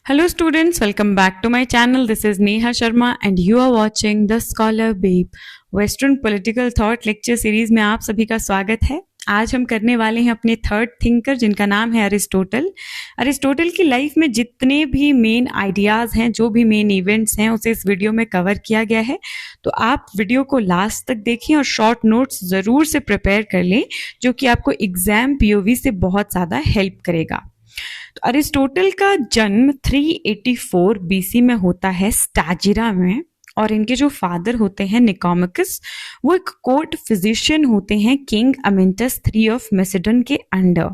Hello students, welcome back to my channel. This is Neha Sharma and you are watching The Scholar Babe. Western Political Thought Lecture Series में आप सभी का स्वागत है। आज हम करने वाले हैं अपने थर्ड थिंकर जिनका नाम है अरिस्टोटल। अरिस्टोटल की लाइफ में जितने भी मेन आइडियाज़ हैं, जो भी मेन इवेंट्स हैं, उसे इस वीडियो में कवर किया गया है। तो आप वीडियो को लास्ट तक देखें और शॉर्ट नोट्स ज़रूर से प्रिपेयर कर लें, जो कि आपको एग्जाम पीओवी से बहुत ज़्यादा हेल्प करेगा। तो अरिस्टोटल का जन्म 384 बीसी में होता है स्टाजिरा में, और इनके जो फादर होते हैं निकोमेकस, वो एक कोर्ट फिजिशियन होते हैं किंग अमेंटस III ऑफ मैसेडन के अंडर।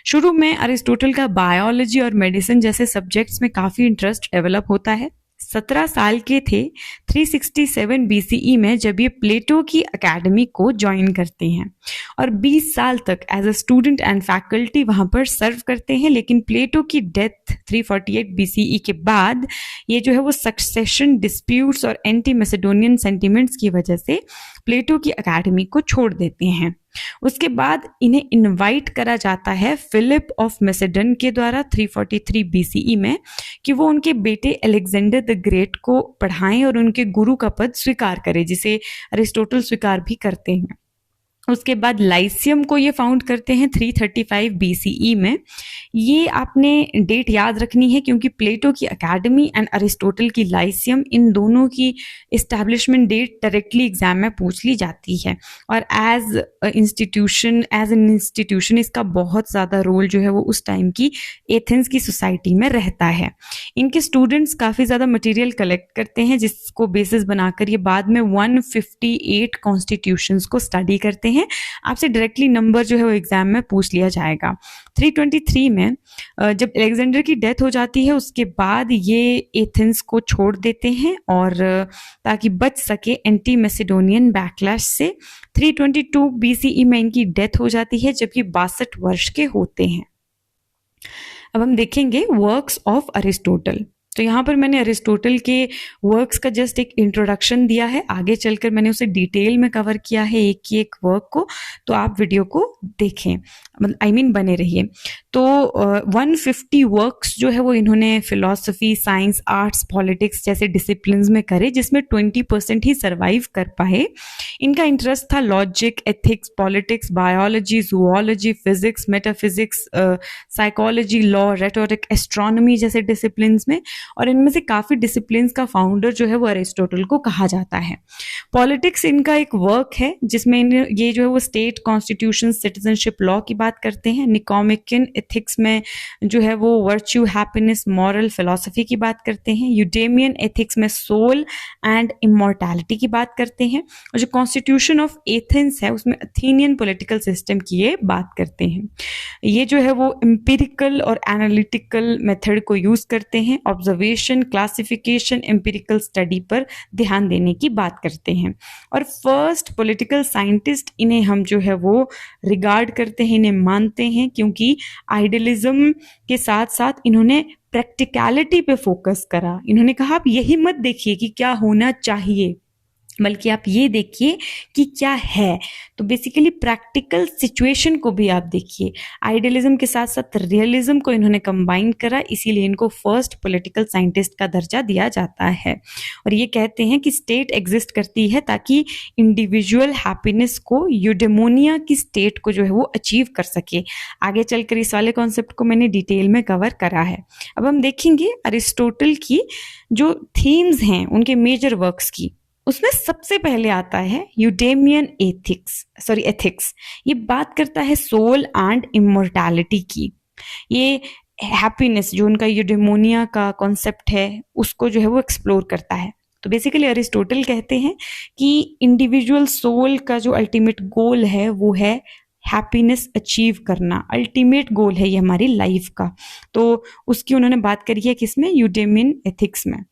शुरू में अरिस्टोटल का बायोलॉजी और मेडिसिन जैसे सब्जेक्ट्स में काफ़ी इंटरेस्ट डेवलप होता है। 17 साल के थे 367 बीसीई में जब ये प्लेटो की एकेडमी को ज्वाइन करते हैं और 20 साल तक as a student and faculty वहाँ पर सर्व करते हैं। लेकिन प्लेटो की डेथ 348 बीसीई के बाद ये जो है वो सक्सेशन डिस्प्यूट्स और एंटी मैसेडोनियन सेंटिमेंट्स की वजह से प्लेटो की एकेडमी को छोड़ देते हैं। उसके बाद इन्हें इनवाइट करा जाता है फिलिप ऑफ मैसेडन के द्वारा 343 बीसीई में कि वो उनके बेटे अलेक्जेंडर द ग्रेट को पढ़ाएं और उनके गुरु का पद स्वीकार करें, जिसे अरिस्टोटल स्वीकार भी करते हैं। उसके बाद लाइसियम को ये फाउंड करते हैं 335 बीसीई में। ये आपने डेट याद रखनी है क्योंकि प्लेटो की एकेडमी एंड अरिस्टोटल की लाइसियम, इन दोनों की इस्टेब्लिशमेंट डेट डायरेक्टली एग्जाम में पूछ ली जाती है। और एज एन इंस्टीट्यूशन इसका बहुत ज़्यादा रोल जो है वो उस टाइम की एथेंस की सोसाइटी में रहता है। इनके स्टूडेंट्स काफ़ी ज़्यादा मटेरियल कलेक्ट करते हैं, जिसको बेसिस बनाकर ये बाद में 158 कॉन्स्टिट्यूशंस को स्टडी करते हैं। आपसे डायरेक्टली नंबर जो है वो एग्जाम में पूछ लिया जाएगा। 323 में जब अलेक्जेंडर की डेथ हो जाती है, उसके बाद ये एथेंस को छोड़ देते हैं और ताकि बच सके एंटी मैसेडोनियन बैकलैश से। 322 बीसीई में इनकी डेथ हो जाती है जब ये 62 वर्ष के होते हैं। अब हम देखेंगे वर्क्स ऑफ अरिस्टोटल। तो यहाँ पर मैंने अरिस्टोटल के वर्क्स का जस्ट एक इंट्रोडक्शन दिया है, आगे चलकर मैंने उसे डिटेल में कवर किया है एक वर्क को, तो आप वीडियो को देखें, मतलब बने रहिए। तो 150 वर्क्स जो है वो इन्होंने फिलॉसफी, साइंस, आर्ट्स, पॉलिटिक्स जैसे डिसिप्लिन्स में करे, जिसमें 20% ही सर्वाइव कर पाए। इनका इंटरेस्ट था logic, ethics, politics, biology, zoology, physics, metaphysics, psychology, law, rhetoric, astronomy जैसे डिसिप्लिन्स में। और इनमें से काफ़ी डिसिप्लिन्स का फाउंडर जो है वो अरिस्टोटल को कहा जाता है। पॉलिटिक्स इनका एक वर्क है जिसमें ये जो है वो स्टेट कॉन्स्टिट्यूशन, सिटीजनशिप लॉ की बात करते हैं। निकोमेकियन एथिक्स में जो है वो वर्च्यू, हैप्पीनेस, मॉरल, फिलॉसफी की बात करते हैं। यूडेमियन एथिक्स में सोल एंड इमॉर्टैलिटी की बात करते हैं। और जो कॉन्स्टिट्यूशन ऑफ एथेंस है उसमें अथेनियन पॉलिटिकल सिस्टम की ये बात करते हैं। ये जो है वो एम्पिरिकल और एनालिटिकल मेथड को यूज़ करते हैं। ऑब्जर्वेशन, क्लासिफिकेशन, एम्पिरिकल स्टडी पर ध्यान देने की बात करते हैं। और फर्स्ट पॉलिटिकल साइंटिस्ट इन्हें हम जो है वो रिगार्ड करते हैं, इन्हें मानते हैं, क्योंकि आइडियलिज्म के साथ साथ इन्होंने प्रैक्टिकलिटी पे फोकस करा। इन्होंने कहा आप यही मत देखिए कि क्या होना चाहिए, बल्कि आप ये देखिए कि क्या है। तो बेसिकली प्रैक्टिकल सिचुएशन को भी आप देखिए। आइडियलिज्म के साथ साथ रियलिज्म को इन्होंने कंबाइन करा, इसीलिए इनको फर्स्ट पॉलिटिकल साइंटिस्ट का दर्जा दिया जाता है। और ये कहते हैं कि स्टेट एग्जिस्ट करती है ताकि इंडिविजुअल हैप्पीनेस को, यूडेमोनिया की स्टेट को जो है वो अचीव कर सके। आगे चलकर इस वाले कॉन्सेप्ट को मैंने डिटेल में कवर करा है। अब हम देखेंगे अरिस्टोटल की जो थीम्स हैं उनके मेजर वर्क्स की। उसमें सबसे पहले आता है यूडेमियन एथिक्स। ये बात करता है सोल एंड इमॉर्टैलिटी की। ये हैप्पीनेस, जो उनका यूडेमोनिया का कॉन्सेप्ट है, उसको जो है वो एक्सप्लोर करता है। तो बेसिकली अरिस्टोटल कहते हैं कि इंडिविजुअल सोल का जो अल्टीमेट गोल है वो है हैप्पीनेस अचीव करना। अल्टीमेट गोल है ये हमारी लाइफ का। तो उसकी उन्होंने बात करी है किसमें? यूडेमियन एथिक्स में।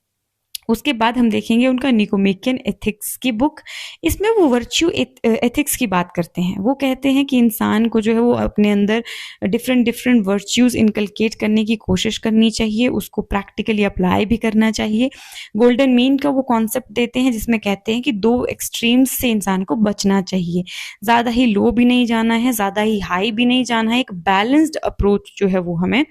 उसके बाद हम देखेंगे उनका निकोमेकियन एथिक्स की बुक। इसमें वो वर्च्यू एथिक्स की बात करते हैं। वो कहते हैं कि इंसान को जो है वो अपने अंदर डिफरेंट डिफरेंट वर्च्यूज इनकलकेट करने की कोशिश करनी चाहिए, उसको प्रैक्टिकली अप्लाई भी करना चाहिए। गोल्डन मीन का वो कॉन्सेप्ट देते हैं जिसमें कहते हैं कि दो एक्सट्रीम्स से इंसान को बचना चाहिए, ज़्यादा ही लो भी नहीं जाना है, ज़्यादा ही हाई भी नहीं जाना है। एक बैलेंस्ड अप्रोच जो है वो हमें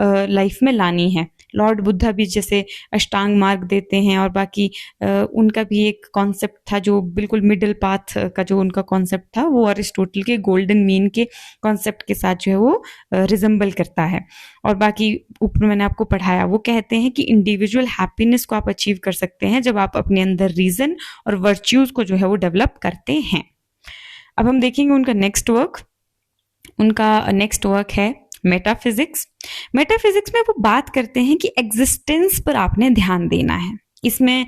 लाइफ में लानी है। लॉर्ड बुद्धा भी जैसे अष्टांग मार्ग देते हैं, और बाकी उनका भी एक कॉन्सेप्ट था जो बिल्कुल मिडिल पाथ का जो उनका कॉन्सेप्ट था वो अरिस्टोटल के गोल्डन मीन के कॉन्सेप्ट के साथ जो है वो रिजेंबल करता है। और बाकी ऊपर मैंने आपको पढ़ाया, वो कहते हैं कि इंडिविजुअल हैप्पीनेस को आप अचीव कर सकते हैं जब आप अपने अंदर रीजन और वर्च्यूज को जो है वो डेवलप करते हैं। अब हम देखेंगे उनका नेक्स्ट वर्क है मेटाफिजिक्स। मेटाफिजिक्स में वो बात करते हैं कि एग्जिस्टेंस पर आपने ध्यान देना है। इसमें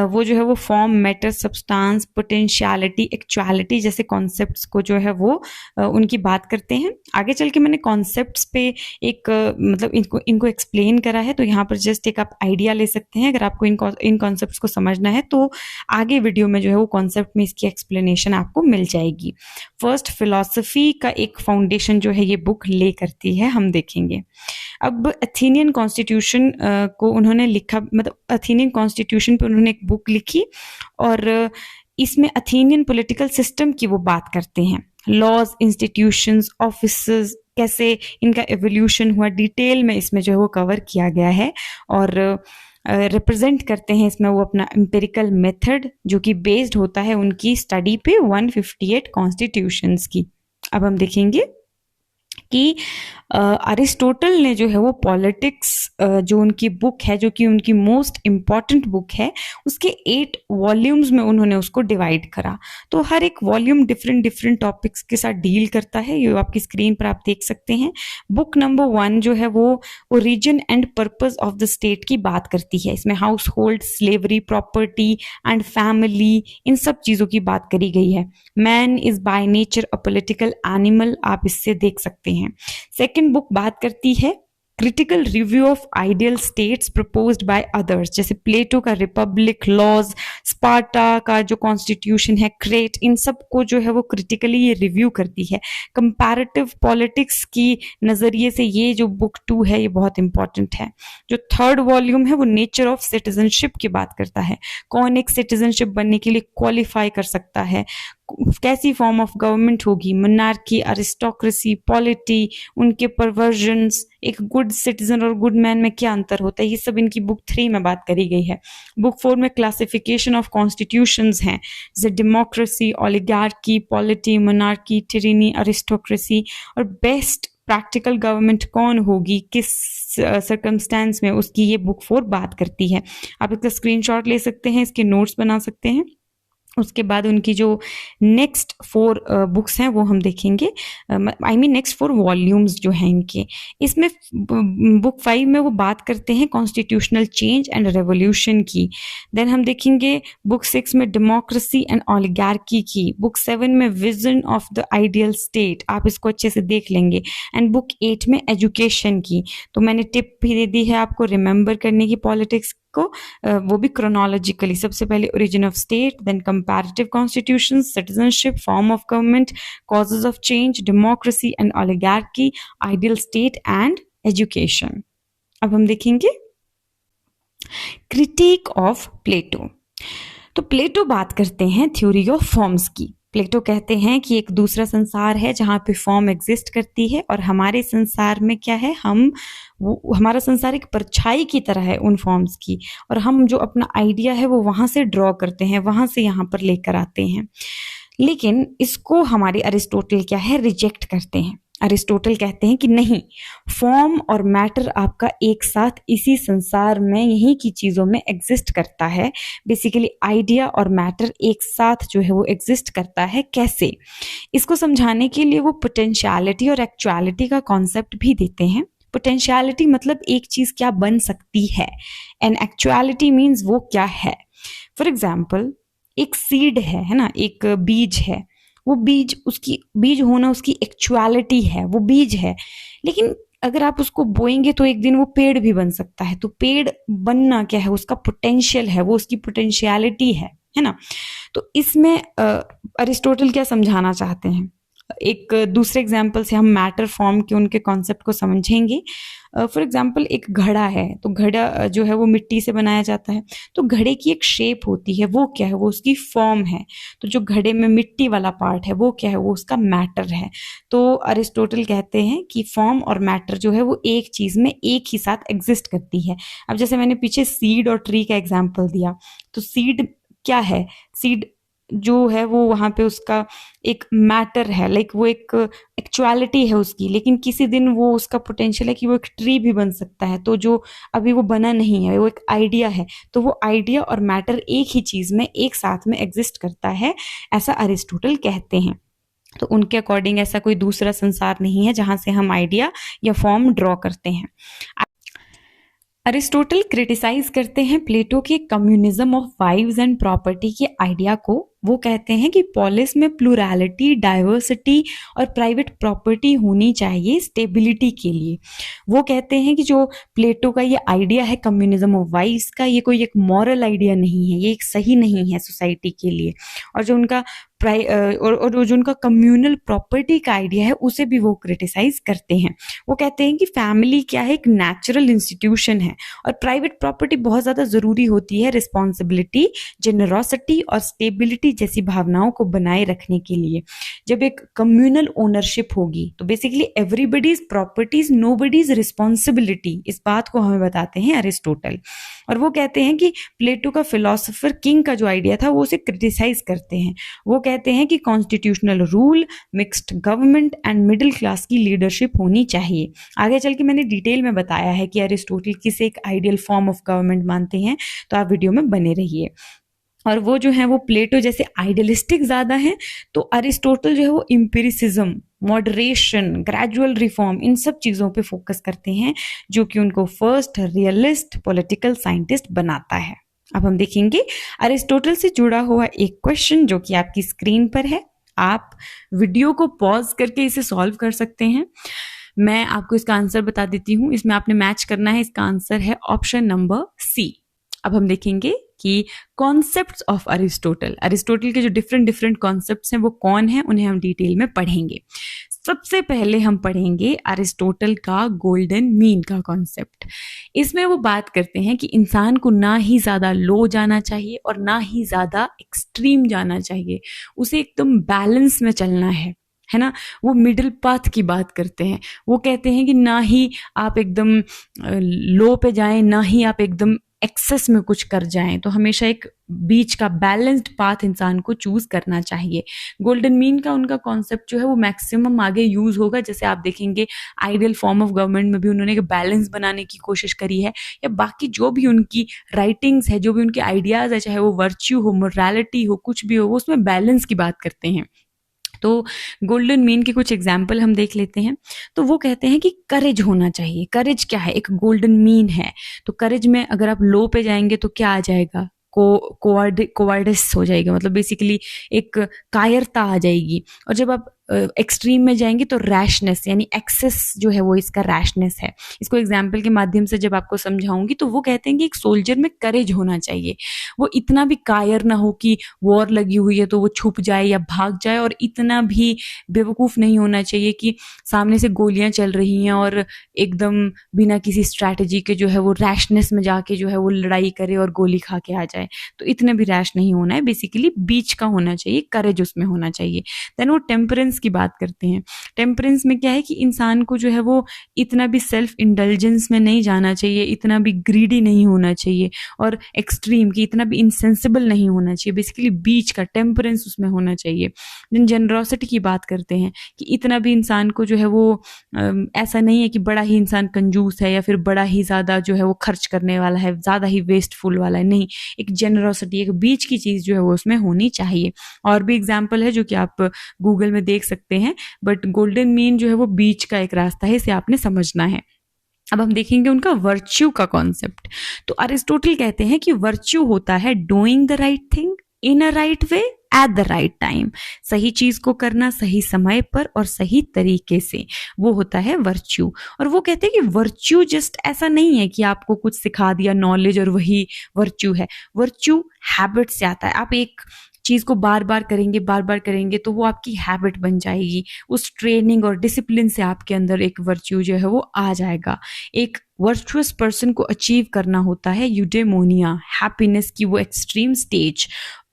वो जो है वो form, matter, substance, potentiality, actuality जैसे कॉन्सेप्ट्स को जो है वो उनकी बात करते हैं। आगे चल के मैंने कॉन्सेप्ट्स पे एक मतलब इनको एक्सप्लेन करा है, तो यहाँ पर जस्ट एक आप आइडिया ले सकते हैं। अगर आपको इन कॉन्सेप्ट्स को समझना है तो आगे वीडियो में जो है वो कॉन्सेप्ट में इसकी एक्सप्लेनेशन आपको मिल जाएगी। फर्स्ट फिलॉसफी का एक फाउंडेशन जो है ये बुक ले करती है, हम देखेंगे। अब अथेनियन कॉन्स्टिट्यूशन को उन्होंने लिखा, मतलब अथेनियन कॉन्स्टिट्यूशन पे उन्होंने एक बुक लिखी, और इसमें अथेनियन पॉलिटिकल सिस्टम की वो बात करते हैं। लॉज, इंस्टीट्यूशंस, ऑफिसेस, कैसे इनका एवोल्यूशन हुआ, डिटेल में इसमें जो है वो कवर किया गया है। और रिप्रेजेंट करते हैं इसमें वो अपना एम्पिरिकल मेथड जो कि बेस्ड होता है उनकी स्टडी पे 158 कॉन्स्टिट्यूशंस की। अब हम देखेंगे कि अरिस्टोटल ने जो है वो पॉलिटिक्स जो उनकी बुक है, जो कि उनकी मोस्ट इम्पॉर्टेंट बुक है, उसके 8 वॉल्यूम्स में उन्होंने उसको डिवाइड करा। तो हर एक वॉल्यूम डिफरेंट डिफरेंट टॉपिक्स के साथ डील करता है। ये आपकी स्क्रीन पर आप देख सकते हैं। बुक नंबर 1 जो है वो origin and purpose of the state की बात करती है। इसमें household, slavery, property and family, इन सब चीज़ों की बात करी गई है। Man is by nature a political animal, आप इससे देख सकते हैं। सेकेंड बुक बात करती है critical review of ideal states proposed by others, जैसे प्लेटो का रिपब्लिक, लॉज, स्पार्टा का जो कॉन्स्टिट्यूशन है, क्रेट, इन सब को जो है वो क्रिटिकली ये रिव्यू करती है। कंपैरेटिव पॉलिटिक्स की नजरिए से ये जो बुक 2 है ये बहुत इंपॉर्टेंट है। जो थर्ड वॉल्यूम है वो नेचर ऑफ सिटीजनशिप की बात करता है। कौन एक सिटीजनशिप बनने के लिए क्वालिफाई कर सकता है, कैसी फॉर्म ऑफ गवर्नमेंट होगी, मोनार्की, अरिस्टोक्रेसी, पॉलिटी, उनके परवर्जन्स, एक गुड सिटीजन और गुड मैन में क्या अंतर होता है, ये सब इनकी बुक 3 में बात करी गई है। बुक 4 में क्लासिफिकेशन ऑफ कॉन्स्टिट्यूशंस हैं, जैसे democracy, oligarchy, polity, monarchy, tyranny, aristocracy, और बेस्ट प्रैक्टिकल गवर्नमेंट कौन होगी, किस सर्कमस्टेंस में, उसकी ये बुक 4 बात करती है। आप इसका स्क्रीनशॉट ले सकते हैं, इसके नोट्स बना सकते हैं। उसके बाद उनकी जो नेक्स्ट 4 बुक्स हैं वो हम देखेंगे, नेक्स्ट 4 वॉल्यूम्स जो हैं इनके। इसमें बुक 5 में वो बात करते हैं कॉन्स्टिट्यूशनल चेंज एंड रेवोल्यूशन की। देन हम देखेंगे बुक 6 में डेमोक्रेसी एंड ओलिगार्की की। बुक 7 में vision of the ideal state, आप इसको अच्छे से देख लेंगे। एंड बुक 8 में एजुकेशन की। तो मैंने टिप भी दे दी है आपको रिमेंबर करने की पॉलिटिक्स को, वो भी क्रोनोलॉजिकली। सबसे पहले origin of state, then comparative constitution, citizenship, form of government, causes of change, democracy and oligarchy, ideal state and education. अब हम देखेंगे क्रिटिक ऑफ प्लेटो। तो प्लेटो बात करते हैं थ्योरी ऑफ फॉर्म्स की। प्लेटो कहते हैं कि एक दूसरा संसार है जहाँ पे फॉर्म एग्जिस्ट करती है, और हमारे संसार में क्या है, हमारा संसार एक परछाई की तरह है उन फॉर्म्स की, और हम जो अपना आइडिया है वो वहाँ से ड्रॉ करते हैं, वहाँ से यहाँ पर लेकर आते हैं। लेकिन इसको हमारे अरिस्टोटल क्या है, रिजेक्ट करते हैं। अरिस्टोटल कहते हैं कि नहीं, फॉर्म और मैटर आपका एक साथ इसी संसार में, यही की चीज़ों में एग्जिस्ट करता है। बेसिकली आइडिया और मैटर एक साथ जो है वो एग्जिस्ट करता है। कैसे? इसको समझाने के लिए वो पोटेंशियलिटी और एक्चुअलिटी का कॉन्सेप्ट भी देते हैं। पोटेंशियलिटी मतलब एक चीज़ क्या बन सकती है, एंड एक्चुअलिटी मीन्स वो क्या है। फॉर एग्जाम्पल एक सीड है ना, एक बीज है, वो बीज, उसकी बीज होना उसकी एक्चुअलिटी है, वो बीज है। लेकिन अगर आप उसको बोएंगे तो एक दिन वो पेड़ भी बन सकता है। तो पेड़ बनना क्या है, उसका पोटेंशियल है, वो उसकी पोटेंशियलिटी है ना। तो इसमें अरिस्टोटल क्या समझाना चाहते हैं, एक दूसरे एग्जाम्पल से हम मैटर फॉर्म के उनके कॉन्सेप्ट को समझेंगे। फॉर एग्जाम्पल एक घड़ा है, तो घड़ा जो है वो मिट्टी से बनाया जाता है। तो घड़े की एक शेप होती है, वो क्या है, वो उसकी फॉर्म है। तो जो घड़े में मिट्टी वाला पार्ट है वो क्या है, वो उसका मैटर है। तो अरिस्टोटल कहते हैं कि फॉर्म और मैटर जो है वो एक चीज में एक ही साथ एग्जिस्ट करती है। अब जैसे मैंने पीछे सीड और ट्री का एग्जाम्पल दिया, तो सीड क्या है, सीड जो है वो वहां पे उसका एक मैटर है, लाइक वो एक एक्चुअलिटी है उसकी, लेकिन किसी दिन वो उसका पोटेंशियल है कि वो एक ट्री भी बन सकता है। तो जो अभी वो बना नहीं है, वो एक आइडिया है। तो वो आइडिया और मैटर एक ही चीज में एक साथ में एग्जिस्ट करता है, ऐसा अरिस्टोटल कहते हैं। तो उनके अकॉर्डिंग ऐसा कोई दूसरा संसार नहीं है जहां से हम आइडिया या फॉर्म ड्रॉ करते हैं। अरिस्टोटल क्रिटिसाइज करते हैं प्लेटो के communism of wives and property के आइडिया को। वो कहते हैं कि पॉलिस में प्लूरैलिटी, डाइवर्सिटी और प्राइवेट प्रॉपर्टी होनी चाहिए स्टेबिलिटी के लिए। वो कहते हैं कि जो प्लेटो का ये आइडिया है कम्युनिज्म ऑफ वाइव्स का, ये कोई एक मॉरल आइडिया नहीं है, ये एक सही नहीं है सोसाइटी के लिए। और जो उनका और जो उनका कम्युनल प्रॉपर्टी का आइडिया है उसे भी वो क्रिटिसाइज करते हैं। वो कहते हैं कि फैमिली क्या है, एक नेचुरल इंस्टीट्यूशन है और प्राइवेट प्रॉपर्टी बहुत ज्यादा जरूरी होती है रिस्पॉन्सिबिलिटी, जेनरोसिटी और स्टेबिलिटी जैसी भावनाओं को बनाए रखने के लिए। जब एक कम्युनल ओनरशिप होगी तो basically everybody's properties, nobody's responsibility, इस बात को हमें बताते हैं अरिस्टोटल। और वो कहते हैं कि प्लेटो का फिलोसोफर किंग का जो आइडिया था वो उसे क्रिटिसाइज करते हैं। वो कहते हैं कि constitutional rule, mixed government and middle class की लीडरशिप होनी चाहिए। आगे चल के मैंने डिटेल में बताया है कि अरिस्टोटल किसे एक आइडियल फॉर्म ऑफ गवर्नमेंट मानते हैं, तो आप वीडियो में बने रहिए। और वो जो है वो प्लेटो जैसे आइडियलिस्टिक ज्यादा हैं, तो अरिस्टोटल जो है वो इम्पेरिसिज्म, मॉडरेशन, ग्रेजुअल रिफॉर्म, इन सब चीजों पे फोकस करते हैं, जो कि उनको फर्स्ट रियलिस्ट पॉलिटिकल साइंटिस्ट बनाता है। अब हम देखेंगे अरिस्टोटल से जुड़ा हुआ एक क्वेश्चन जो कि आपकी स्क्रीन पर है। आप वीडियो को पॉज करके इसे सॉल्व कर सकते हैं। मैं आपको इसका आंसर बता देती हूँ, इसमें आपने मैच करना है। इसका आंसर है ऑप्शन नंबर सी। अब हम देखेंगे कि कॉन्सेप्ट्स ऑफ अरिस्टोटल, अरिस्टोटल के जो डिफरेंट कॉन्सेप्ट्स हैं वो कौन है, उन्हें हम डिटेल में पढ़ेंगे। सबसे पहले हम पढ़ेंगे अरिस्टोटल का गोल्डन मीन का कॉन्सेप्ट। इसमें वो बात करते हैं कि इंसान को ना ही ज्यादा लो जाना चाहिए और ना ही ज्यादा एक्सट्रीम जाना चाहिए, उसे एकदम बैलेंस में चलना है ना। वो मिडिल पाथ की बात करते हैं। वो कहते हैं कि ना ही आप एकदम लो पे जाएं, ना ही आप एकदम एक्सेस में कुछ कर जाएं, तो हमेशा एक बीच का बैलेंस्ड पाथ इंसान को चूज करना चाहिए। गोल्डन मीन का उनका कॉन्सेप्ट जो है वो मैक्सिमम आगे यूज होगा। जैसे आप देखेंगे आइडियल फॉर्म ऑफ गवर्नमेंट में भी उन्होंने एक बैलेंस बनाने की कोशिश करी है, या बाकी जो भी उनकी राइटिंग्स है, जो भी उनके आइडियाज है, चाहे वो वर्च्यू हो, मोरालिटी हो, कुछ भी हो, वो उसमें बैलेंस की बात करते हैं। तो गोल्डन मीन के कुछ एग्जाम्पल हम देख लेते हैं। तो वो कहते हैं कि करेज होना चाहिए। करेज क्या है, एक गोल्डन मीन है। तो करेज में अगर आप लो पे जाएंगे तो क्या आ जाएगा, कोवार्डिस हो जाएगा, मतलब बेसिकली एक कायरता आ जाएगी। और जब आप एक्सट्रीम में जाएंगे तो रैशनेस, यानी एक्सेस जो है वो इसका रैशनेस है। इसको एग्जाम्पल के माध्यम से जब आपको समझाऊंगी, तो वो कहते हैं कि एक सोल्जर में करेज होना चाहिए। वो इतना भी कायर ना हो कि वॉर लगी हुई है तो वो छुप जाए या भाग जाए, और इतना भी बेवकूफ नहीं होना चाहिए कि सामने से गोलियां चल रही हैं और एकदम बिना किसी स्ट्रैटेजी के जो है वो रैशनेस में जाके जो है वो लड़ाई करे और गोली खा के आ जाए। तो इतने भी रैश नहीं होना है, बेसिकली बीच का होना चाहिए, करेज उसमें होना चाहिए। देन वो टेम्परेंस की बात करते हैं। टेम्परेंस में क्या है कि इंसान को जो है वो इतना भी सेल्फ इंडल्जेंस में नहीं जाना चाहिए, इतना भी ग्रीडी नहीं होना चाहिए, और एक्सट्रीम की इतना भी इनसेंसिबल नहीं होना चाहिए। बेसिकली बीच का टेम्परेंस उसमें होना चाहिए। जेनरोसिटी की बात करते हैं कि इतना भी इंसान को जो है वो ऐसा नहीं है कि बड़ा ही इंसान कंजूस है या फिर बड़ा ही ज्यादा जो है वो खर्च करने वाला है, ज्यादा ही वेस्टफुल वाला है, नहीं। एक जेनरोसिटी, एक बीच की चीज जो है वो उसमें होनी चाहिए। और भी एग्जाम्पल है जो कि आप गूगल में देख सकते हैं, बट गोल्डन मीन जो है वो बीच का एक रास्ता है, इसे आपने समझना है। अब हम देखेंगे उनका वर्च्यू का कॉन्सेप्ट। तो अरिस्टोटल कहते हैं कि वर्च्यू होता है doing the right thing in a right way at the right time, सही चीज को करना सही समय पर और सही तरीके से, वो होता है वर्च्यू। और वो कहते हैं कि वर्च्यू जस्ट ऐसा नहीं है कि आपको कुछ सिखा दिया नॉलेज और वही वर्च्यू है। वर्च्यू हैबिट से आता है। आप एक चीज को बार बार करेंगे तो वो आपकी हैबिट बन जाएगी। उस ट्रेनिंग और डिसिप्लिन से आपके अंदर एक वर्च्यू जो है वो आ जाएगा। एक वर्चुअस पर्सन को अचीव करना होता है यूडेमोनिया, हैप्पीनेस की वो एक्सट्रीम स्टेज।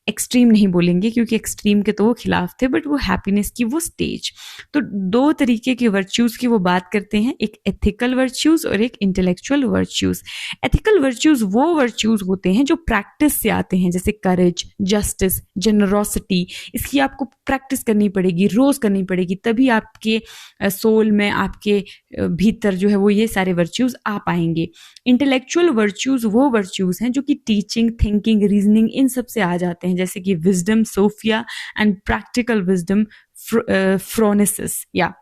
एक्सट्रीम नहीं बोलेंगे क्योंकि एक्सट्रीम के तो वो खिलाफ थे, बट वो हैप्पीनेस की वो स्टेज। तो दो तरीके के वर्च्यूज की वो बात करते हैं, एक एथिकल वर्च्यूज और एक इंटेलेक्चुअल वर्च्यूज। एथिकल वर्च्यूज वो वर्च्यूज होते हैं जो प्रैक्टिस से आते हैं, जैसे करेज, जस्टिस, जेनरोसिटी। इसकी आपको प्रैक्टिस करनी पड़ेगी, रोज करनी पड़ेगी, तभी आपके सोल में, आपके भीतर जो है वो ये सारे वर्च्यूज आ पाएंगे। इंटेलेक्चुअल वर्च्यूज वो वर्च्यूज हैं जो कि टीचिंग, थिंकिंग, रीजनिंग इन सब से आ जाते हैं, जैसे कि wisdom, sophia and practical wisdom, phronesis. या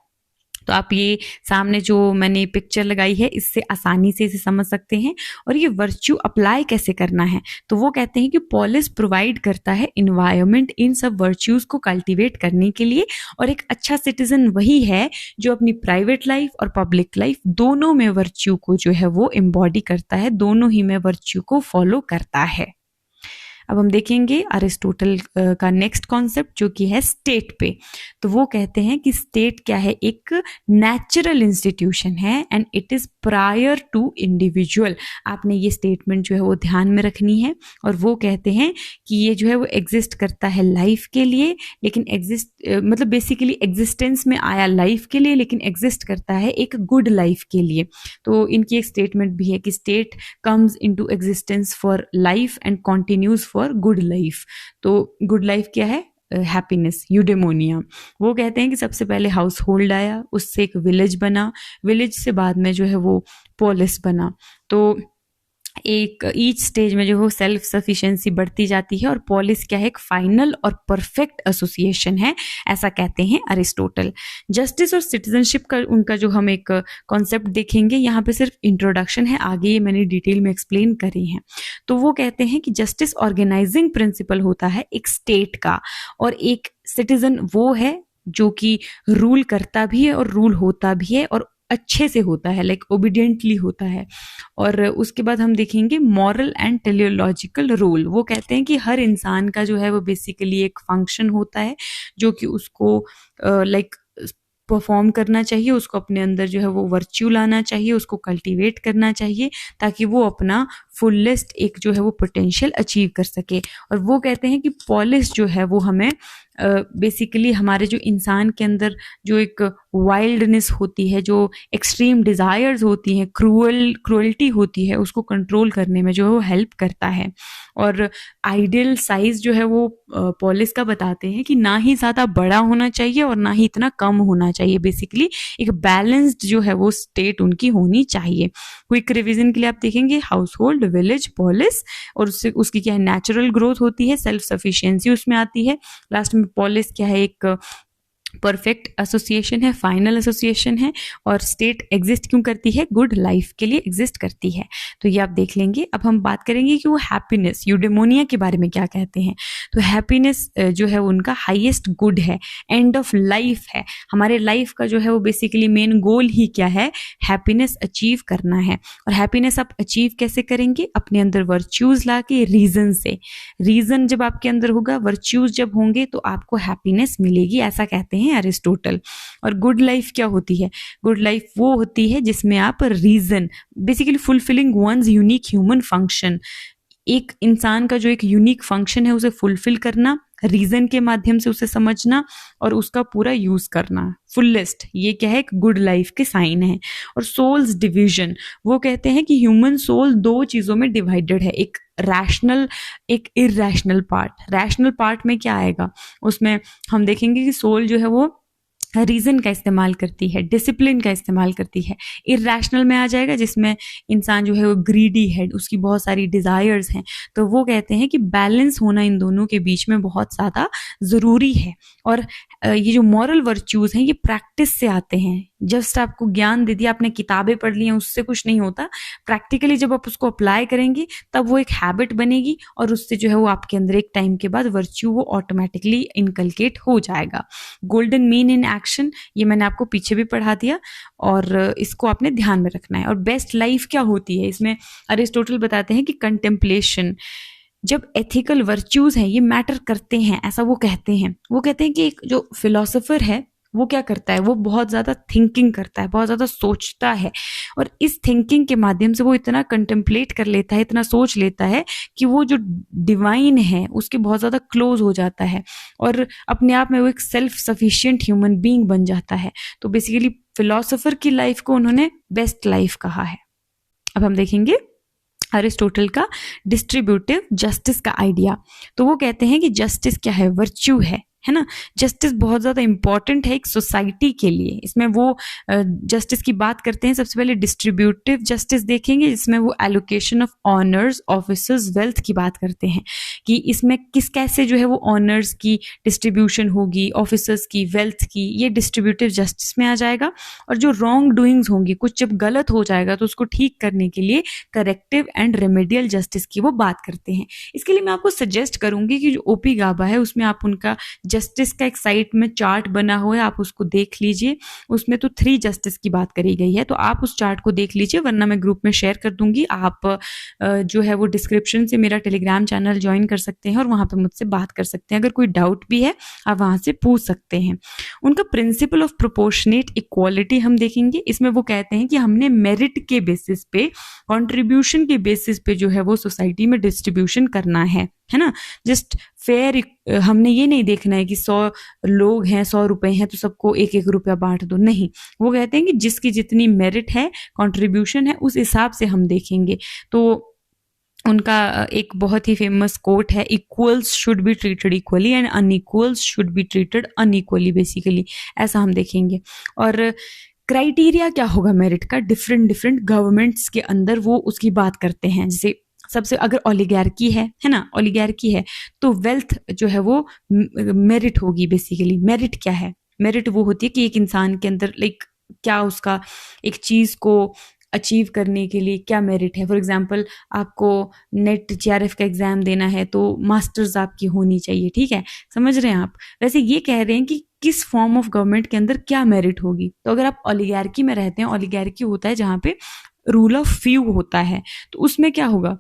तो आप ये सामने जो मैंने पिक्चर लगाई है इससे आसानी से इसे समझ सकते हैं। और ये वर्च्यू अप्लाई कैसे करना है, तो वो कहते हैं कि पॉलिस प्रोवाइड करता है इन्वायरमेंट इन सब वर्च्यूज को कल्टीवेट करने के लिए। और एक अच्छा सिटीजन वही है जो अपनी प्राइवेट लाइफ और पब्लिक लाइफ दोनों में वर्च्यू को जो है वो एम्बॉडी करता है, दोनों ही में वर्च्यू को फॉलो करता है। अब हम देखेंगे अरिस्टोटल का नेक्स्ट कॉन्सेप्ट जो कि है स्टेट पे। तो वो कहते हैं कि स्टेट क्या है, एक नेचुरल इंस्टीट्यूशन है and it is prior to individual. आपने ये स्टेटमेंट जो है वो ध्यान में रखनी है। और वो कहते हैं कि ये जो है वो एग्जिस्ट करता है लाइफ के लिए, लेकिन मतलब बेसिकली एग्जिस्टेंस में आया लाइफ के लिए, लेकिन एग्जिस्ट करता है एक गुड लाइफ के लिए। तो इनकी एक स्टेटमेंट भी है कि state comes into existence for life and continues for good life. तो गुड लाइफ क्या है, हैप्पीनेस, यूडेमोनिया। वो कहते हैं कि सबसे पहले हाउस होल्ड आया, उससे एक विलेज बना, विलेज से बाद में जो है वो पोलिस बना। तो एक ईच स्टेज में जो है सेल्फ सफिशिएंसी बढ़ती जाती है। और पॉलिस क्या है, एक फाइनल और परफेक्ट एसोसिएशन है, ऐसा कहते हैं अरिस्टोटल। जस्टिस और सिटीजनशिप का उनका जो हम एक कॉन्सेप्ट देखेंगे, यहाँ पे सिर्फ इंट्रोडक्शन है, आगे ये मैंने डिटेल में एक्सप्लेन करी है। तो वो कहते हैं कि जस्टिस ऑर्गेनाइजिंग प्रिंसिपल होता है एक स्टेट का, और एक सिटीजन वो है जो कि रूल करता भी है और रूल होता भी है और अच्छे से होता है, लाइक ओबीडियंटली होता है। और उसके बाद हम देखेंगे मॉरल एंड टेलियोलॉजिकल रोल। वो कहते हैं कि हर इंसान का जो है वो बेसिकली एक फंक्शन होता है जो कि उसको लाइक परफॉर्म करना चाहिए, उसको अपने अंदर जो है वो वर्च्यू लाना चाहिए, उसको कल्टीवेट करना चाहिए, ताकि वो अपना फुलेस्ट एक जो है वो पोटेंशियल अचीव कर सके। और वो कहते हैं कि पॉलिस जो है वो हमें बेसिकली हमारे जो इंसान के अंदर जो एक वाइल्डनेस होती है, जो एक्सट्रीम डिज़ायर्स होती हैं, क्रूअल्टी होती है, उसको कंट्रोल करने में जो है वो हेल्प करता है। और आइडियल साइज जो है वो पॉलिस का बताते हैं कि ना ही ज़्यादा बड़ा होना चाहिए और ना ही इतना कम होना चाहिए। बेसिकली एक बैलेंस्ड जो है वो स्टेट उनकी होनी चाहिए। क्विक रिवीजन के लिए आप देखेंगे हाउस होल्ड, विलेज, पॉलिस, और उससे उसकी क्या है, नेचुरल ग्रोथ होती है, सेल्फ सफिशिएंसी उसमें आती है। लास्ट में पॉलिस क्या है, एक परफेक्ट एसोसिएशन है, फाइनल एसोसिएशन है। और स्टेट एग्जिस्ट क्यों करती है, गुड लाइफ के लिए एग्जिस्ट करती है। तो ये आप देख लेंगे। अब हम बात करेंगे कि वो हैप्पीनेस, यूडेमोनिया के बारे में क्या कहते हैं। तो हैप्पीनेस जो है उनका हाईएस्ट गुड है, एंड ऑफ लाइफ है। हमारे लाइफ का जो है वो बेसिकली मेन गोल ही क्या है, हैप्पीनेस अचीव करना है। और हैप्पीनेस आप अचीव कैसे करेंगे, अपने अंदर वर्च्यूज ला के, रीजन से। रीजन जब आपके अंदर होगा, वर्च्यूज जब होंगे, तो आपको हैप्पीनेस मिलेगी, ऐसा कहते हैं अरिस्टोटल। और गुड लाइफ क्या होती है, गुड लाइफ वो होती है जिसमें आप reason, basically fulfilling one's unique human function, एक इंसान का जो एक यूनिक फंक्शन है उसे फुलफिल करना, रीजन के माध्यम से उसे समझना और उसका पूरा यूज करना, फुलेस्ट। ये क्या है, एक गुड लाइफ के साइन है। और सोल्स डिवीजन, वो कहते हैं कि ह्यूमन सोल दो चीजों में डिवाइडेड है, एक रैशनल, एक इरैशनल पार्ट। रैशनल पार्ट में क्या आएगा, उसमें हम देखेंगे कि सोल जो है वो रीजन का इस्तेमाल करती है, डिसिप्लिन का इस्तेमाल करती है। इरैशनल में आ जाएगा जिसमें इंसान जो है वो ग्रीडी है, उसकी बहुत सारी डिजायर्स हैं। तो वो कहते हैं कि बैलेंस होना इन दोनों के बीच में बहुत ज़्यादा ज़रूरी है। और ये जो मॉरल वर्च्यूज़ हैं ये प्रैक्टिस से आते हैं, जस्ट आपको ज्ञान दे दिया, आपने किताबें पढ़ ली हैं, उससे कुछ नहीं होता। प्रैक्टिकली जब आप उसको अप्लाई करेंगे तब वो एक हैबिट बनेगी और उससे जो है वो आपके अंदर एक टाइम के बाद वर्च्यू वो ऑटोमेटिकली इनकलकेट हो जाएगा। गोल्डन मीन इन एक्शन, ये मैंने आपको पीछे भी पढ़ा दिया और इसको आपने ध्यान में रखना है। और बेस्ट लाइफ क्या होती है, इसमें अरिस्टोटल बताते हैं कि कंटेम्पलेशन, जब एथिकल वर्च्यूज हैं ये मैटर करते हैं, ऐसा वो कहते हैं। वो कहते हैं कि एक जो फिलोसोफर है वो क्या करता है, वो बहुत ज़्यादा थिंकिंग करता है, बहुत ज़्यादा सोचता है, और इस थिंकिंग के माध्यम से वो इतना कंटेम्पलेट कर लेता है, इतना सोच लेता है कि वो जो डिवाइन है उसके बहुत ज़्यादा क्लोज हो जाता है और अपने आप में वो एक सेल्फ सफिशिएंट ह्यूमन बीइंग बन जाता है। तो बेसिकली फिलोसोफर की लाइफ को उन्होंने बेस्ट लाइफ कहा है। अब हम देखेंगे अरिस्टोटल का डिस्ट्रीब्यूटिव जस्टिस का आइडिया। तो वो कहते हैं कि जस्टिस क्या है, वर्च्यू है ना। जस्टिस बहुत ज़्यादा इंपॉर्टेंट है एक सोसाइटी के लिए। इसमें वो जस्टिस की बात करते हैं। सबसे पहले डिस्ट्रीब्यूटिव जस्टिस देखेंगे, जिसमें वो allocation of honours, officers, wealth की बात करते हैं कि इसमें किस कैसे जो है वो ऑनर्स की डिस्ट्रीब्यूशन होगी, ऑफिसर्स की, वेल्थ की, ये डिस्ट्रीब्यूटिव जस्टिस में आ जाएगा। और जो रॉन्ग डूइंग्स होंगी, कुछ जब गलत हो जाएगा तो उसको ठीक करने के लिए करेक्टिव एंड रेमेडियल जस्टिस की वो बात करते हैं। इसके लिए मैं आपको सजेस्ट करूंगी कि जो ओपी गाबा है उसमें आप उनका जस्टिस का एक साइट में चार्ट बना हुआ है, आप उसको देख लीजिए। उसमें तो 3 जस्टिस की बात करी गई है, तो आप उस चार्ट को देख लीजिए, वरना मैं ग्रुप में शेयर कर दूंगी। आप जो है वो डिस्क्रिप्शन से मेरा टेलीग्राम चैनल ज्वाइन कर सकते हैं और वहां पे मुझसे बात कर सकते हैं। अगर कोई डाउट भी है आप वहां से पूछ सकते हैं। उनका प्रिंसिपल ऑफ प्रोपोर्शनेट इक्वालिटी हम देखेंगे। इसमें वो कहते हैं कि हमने मेरिट के बेसिस पे, कंट्रीब्यूशन के बेसिस पे जो है वो सोसाइटी में डिस्ट्रीब्यूशन करना है ना। जस्ट फेयर, हमने ये नहीं देखना है कि 100 लोग हैं, 100 रुपए हैं तो सबको 1-1 रुपया बांट दो, नहीं। वो कहते हैं कि जिसकी जितनी मेरिट है, कंट्रीब्यूशन है, उस हिसाब से हम देखेंगे। तो उनका एक बहुत ही फेमस कोट है, equals should be treated equally and unequals should be treated unequally, basically ऐसा हम देखेंगे। और क्राइटेरिया क्या होगा मेरिट का, डिफरेंट गवर्नमेंट्स के अंदर वो उसकी बात करते हैं। जैसे सबसे अगर ओलिगार्की है ना, ओलिगार्की है तो वेल्थ जो है वो मेरिट होगी। बेसिकली मेरिट क्या है, मेरिट वो होती है कि एक इंसान के अंदर लाइक क्या उसका एक चीज को अचीव करने के लिए क्या मेरिट है। फॉर एग्जांपल आपको नेट जीआरएफ का एग्जाम देना है तो मास्टर्स आपकी होनी चाहिए, ठीक है, समझ रहे हैं आप। वैसे ये कह रहे हैं कि किस फॉर्म ऑफ गवर्नमेंट के अंदर क्या मेरिट होगी। तो अगर आप ओलिगार्की में रहते हैं, ओलिगार्की होता है जहाँ पे रूल ऑफ फ्यू होता है, तो उसमें क्या होगा,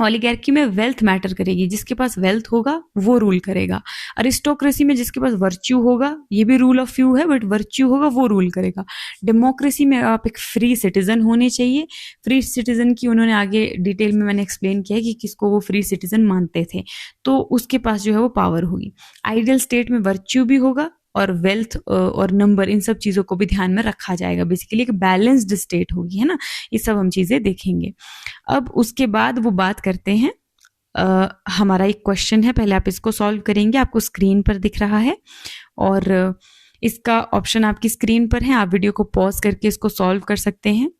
ओलिगार्की में वेल्थ मैटर करेगी, जिसके पास वेल्थ होगा वो रूल करेगा। अरिस्टोक्रेसी में जिसके पास वर्च्यू होगा, ये भी रूल ऑफ फ्यू है बट वर्च्यू होगा वो रूल करेगा। डेमोक्रेसी में आप एक फ्री सिटीजन होने चाहिए। फ्री सिटीजन की उन्होंने आगे डिटेल में मैंने एक्सप्लेन किया कि किसको वो फ्री सिटीजन मानते थे, तो उसके पास जो है वो पावर होगी। आइडियल स्टेट में वर्च्यू भी होगा और वेल्थ और नंबर, इन सब चीज़ों को भी ध्यान में रखा जाएगा। बेसिकली एक बैलेंस्ड स्टेट होगी, है ना। ये सब हम चीज़ें देखेंगे। अब उसके बाद वो बात करते हैं, हमारा एक क्वेश्चन है, पहले आप इसको सॉल्व करेंगे। आपको स्क्रीन पर दिख रहा है और इसका ऑप्शन आपकी स्क्रीन पर है, आप वीडियो को पॉज करके इसको सॉल्व कर सकते हैं।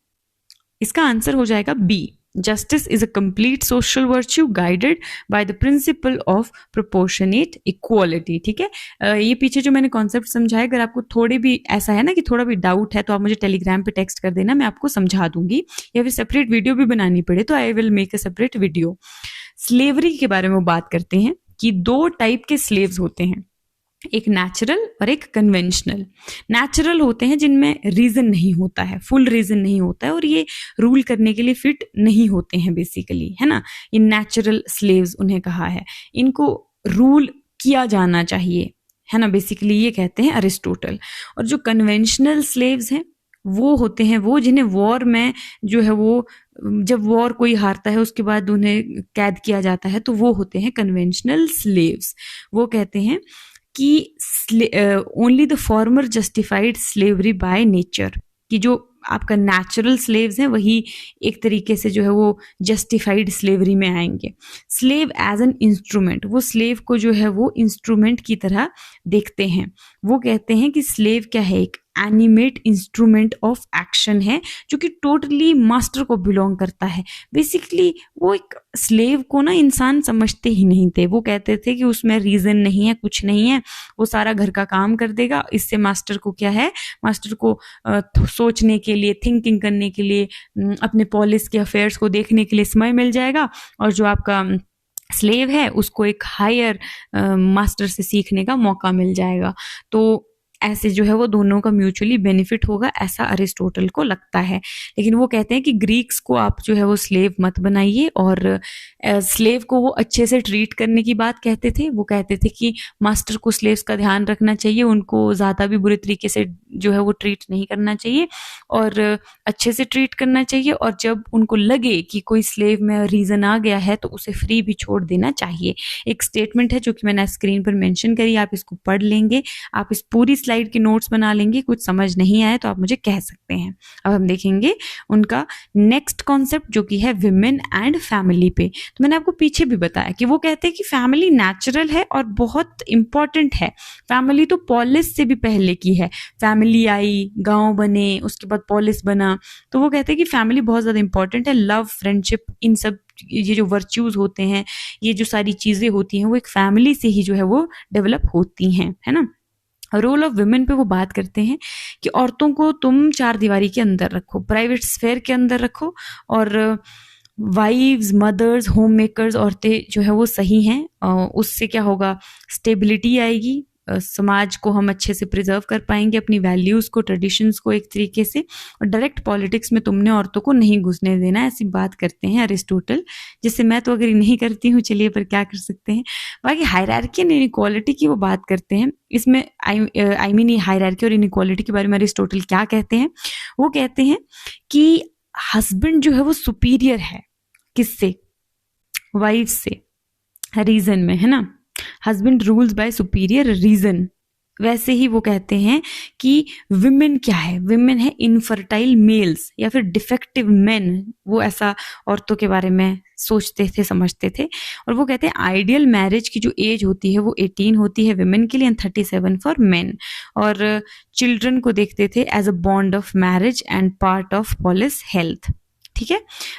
इसका आंसर हो जाएगा B, Justice is a complete social virtue guided by the principle of proportionate equality। ठीक है, ये पीछे जो मैंने कॉन्सेप्ट समझाया, अगर आपको थोड़ी भी ऐसा है ना कि थोड़ा भी डाउट है तो आप मुझे टेलीग्राम पे टेक्स्ट कर देना, मैं आपको समझा दूंगी, या फिर सेपरेट वीडियो भी बनानी पड़े तो I will make a separate video. Slavery के बारे में बात करते हैं कि 2 टाइप के स्लेव्स होते हैं, एक नेचुरल और एक कन्वेंशनल। नेचुरल होते हैं जिनमें रीजन नहीं होता है, फुल रीजन नहीं होता है और ये रूल करने के लिए फिट नहीं होते हैं बेसिकली, है ना। ये नेचुरल स्लेव्स उन्हें कहा है, इनको रूल किया जाना चाहिए, है ना, बेसिकली ये कहते हैं अरिस्टोटल। और जो कन्वेंशनल स्लेव्स हैं वो होते हैं वो जिन्हें वॉर में जो है वो, जब वॉर कोई हारता है उसके बाद उन्हें कैद किया जाता है, तो वो होते हैं कन्वेंशनल स्लेव्स। वो कहते हैं कि only the former justified slavery by nature, कि जो आपका नेचुरल स्लेव्स हैं वही एक तरीके से जो है वो जस्टिफाइड स्लेवरी में आएंगे। स्लेव एज एन इंस्ट्रूमेंट, वो स्लेव को जो है वो इंस्ट्रूमेंट की तरह देखते हैं। वो कहते हैं कि स्लेव क्या है, एक एनिमेट इंस्ट्रूमेंट ऑफ एक्शन है जो कि टोटली मास्टर को बिलोंग करता है। बेसिकली वो एक स्लेव को ना इंसान समझते ही नहीं थे। वो कहते थे कि उसमें रीजन नहीं है, कुछ नहीं है, वो सारा घर का काम कर देगा, इससे मास्टर को क्या है, मास्टर को सोचने के लिए, थिंकिंग करने के लिए, अपने पॉलिस के अफेयर्स को देखने के लिए समय मिल जाएगा, और जो आपका स्लेव है उसको एक हायर मास्टर से सीखने का मौका मिल जाएगा। तो ऐसे जो है वो दोनों का म्यूचुअली बेनिफिट होगा, ऐसा अरिस्टोटल को लगता है। लेकिन वो कहते हैं कि ग्रीक्स को आप जो है वो स्लेव मत बनाइए, और स्लेव को वो अच्छे से ट्रीट करने की बात कहते थे। वो कहते थे कि मास्टर को स्लेव्स का ध्यान रखना चाहिए, उनको ज़्यादा भी बुरे तरीके से जो है वो ट्रीट नहीं करना चाहिए और अच्छे से ट्रीट करना चाहिए, और जब उनको लगे कि कोई स्लेव में रीज़न आ गया है तो उसे फ्री भी छोड़ देना चाहिए। एक स्टेटमेंट है जो कि मैंने स्क्रीन पर मेंशन करी, आप इसको पढ़ लेंगे, आप इस पूरी स्लाइड के नोट्स बना लेंगे, कुछ समझ नहीं आए तो आप मुझे कह सकते हैं। अब हम देखेंगे उनका नेक्स्ट कॉन्सेप्ट जो कि है विमेन एंड फैमिली पे। तो मैंने आपको पीछे भी बताया कि वो कहते हैं कि फैमिली नेचुरल है और बहुत इंपॉर्टेंट है। फैमिली तो पॉलिस से भी पहले की है, फैमिली आई, गांव बने, उसके बाद पॉलिस बना। तो वो कहते हैं कि फैमिली बहुत ज़्यादा इंपॉर्टेंट है। लव, फ्रेंडशिप, इन सब ये जो वर्च्यूज होते हैं, ये जो सारी चीज़ें होती हैं वो एक फैमिली से ही जो है वो डेवलप होती हैं, है ना। रोल ऑफ वुमेन पे वो बात करते हैं कि औरतों को तुम चार दीवारी के अंदर रखो, प्राइवेट स्फेयर के अंदर रखो, और वाइव्स, मदर्स, होम मेकर्स औरतें जो है वो सही हैं। उससे क्या होगा, स्टेबिलिटी आएगी, समाज को हम अच्छे से प्रिजर्व कर पाएंगे, अपनी वैल्यूज़ को, ट्रेडिशंस को एक तरीके से। और डायरेक्ट पॉलिटिक्स में तुमने औरतों को नहीं घुसने देना, ऐसी बात करते हैं अरिस्टोटल, जिससे मैं तो अगर नहीं करती हूँ, चलिए पर क्या कर सकते हैं। बाकी हायरार्की एंड इनइक्वालिटी की वो बात करते हैं। इसमें आई मीन हायरार्की और इनइक्वालिटी के बारे में अरिस्टोटल क्या कहते हैं, वो कहते हैं कि हस्बैंड जो है वो सुपीरियर है, किससे, वाइफ से, रीजन में, है ना। Husband rules by superior reason. वैसे ही वो कहते हैं कि विमेन क्या है, विमेन है इनफर्टाइल मेल्स या फिर डिफेक्टिव मेन। वो ऐसा औरतों के बारे में सोचते थे, समझते थे। और वो कहते हैं आइडियल मैरिज की जो एज होती है वो 18 होती है विमेन के लिए एंड 37 फॉर मेन। और चिल्ड्रन को देखते थे as a bond of marriage and part of polis health. ठीक है,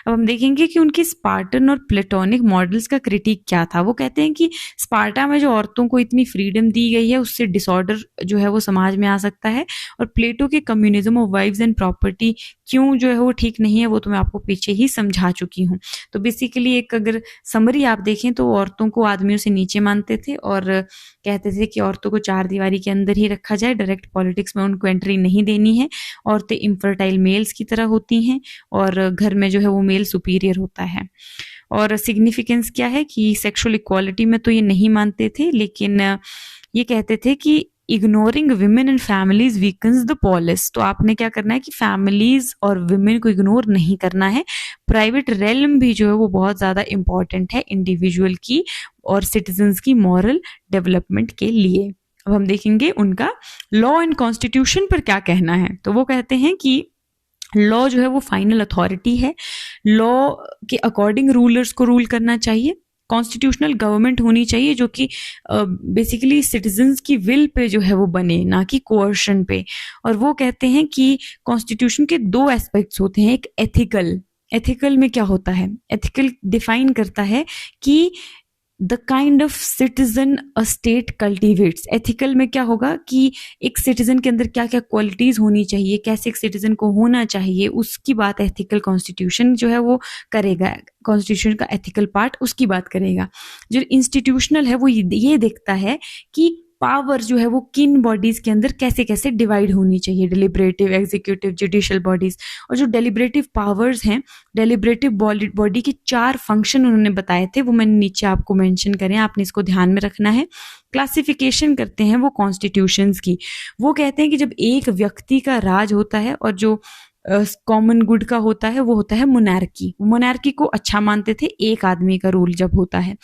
अब हम देखेंगे कि उनकी स्पार्टन और प्लेटोनिक मॉडल्स का क्रिटिक क्या था। वो कहते हैं कि स्पार्टा में जो औरतों को इतनी फ्रीडम दी गई है उससे डिसऑर्डर जो है वो समाज में आ सकता है, और प्लेटो के communism of wives and property क्यों जो है वो ठीक नहीं है, वो तो मैं आपको पीछे ही समझा चुकी हूँ। तो बेसिकली एक अगर समरी आप देखें तो औरतों को आदमियों से नीचे मानते थे और कहते थे कि औरतों को चार दीवारी के अंदर ही रखा जाए, डायरेक्ट पॉलिटिक्स में उनको एंट्री नहीं देनी है। औरतें इनफर्टाइल मेल्स की तरह होती हैं और घर में जो है वो मेल सुपीरियर होता है। और सिग्निफिकेंस क्या है कि सेक्सुअल इक्वालिटी में तो ये नहीं मानते थे, लेकिन ये कहते थे कि ignoring women and families weakens the polis. तो आपने क्या करना है कि फैमिलीज और विमेन को इग्नोर नहीं करना है। प्राइवेट रेलम भी जो है वो बहुत ज़्यादा इंपॉर्टेंट है इंडिविजुअल की और सिटीजन्स की मॉरल डेवलपमेंट के लिए। अब हम देखेंगे उनका लॉ एंड कॉन्स्टिट्यूशन पर क्या कहना है। तो वो कहते हैं कि लॉ जो है वो फाइनल अथॉरिटी है, लॉ के अकॉर्डिंग रूलर्स को रूल करना चाहिए। कॉन्स्टिट्यूशनल गवर्नमेंट होनी चाहिए जो कि बेसिकली सिटीजन्स की विल पे जो है वो बने, ना कि कोअर्शन पे। और वो कहते हैं कि कॉन्स्टिट्यूशन के दो एस्पेक्ट्स होते हैं, एक एथिकल। एथिकल में क्या होता है, एथिकल डिफाइन करता है कि the kind of citizen a state cultivates. Ethical में क्या होगा कि एक सिटीजन के अंदर क्या क्या क्वालिटीज होनी चाहिए, कैसे एक सिटीजन को होना चाहिए, उसकी बात एथिकल कॉन्स्टिट्यूशन जो है वो करेगा। कॉन्स्टिट्यूशन का एथिकल पार्ट उसकी बात करेगा। जो इंस्टीट्यूशनल है वो ये देखता है कि पावर जो है वो किन बॉडीज के अंदर कैसे कैसे डिवाइड होनी चाहिए, डेलिब्रेटिव, एग्जीक्यूटिव, जुडिशियल बॉडीज। और जो डेलिब्रेटिव पावर्स हैं, डेलिब्रेटिव बॉडी के 4 फंक्शन उन्होंने बताए थे, वो मैंने नीचे आपको मेंशन करें, आपने इसको ध्यान में रखना है। क्लासिफिकेशन करते हैं वो कॉन्स्टिट्यूशंस की। वो कहते हैं कि जब एक व्यक्ति का राज होता है और जो कॉमन गुड का होता है वो होता है मोनार्की। मोनार्की को अच्छा मानते थे, एक आदमी का रूल जब होता है।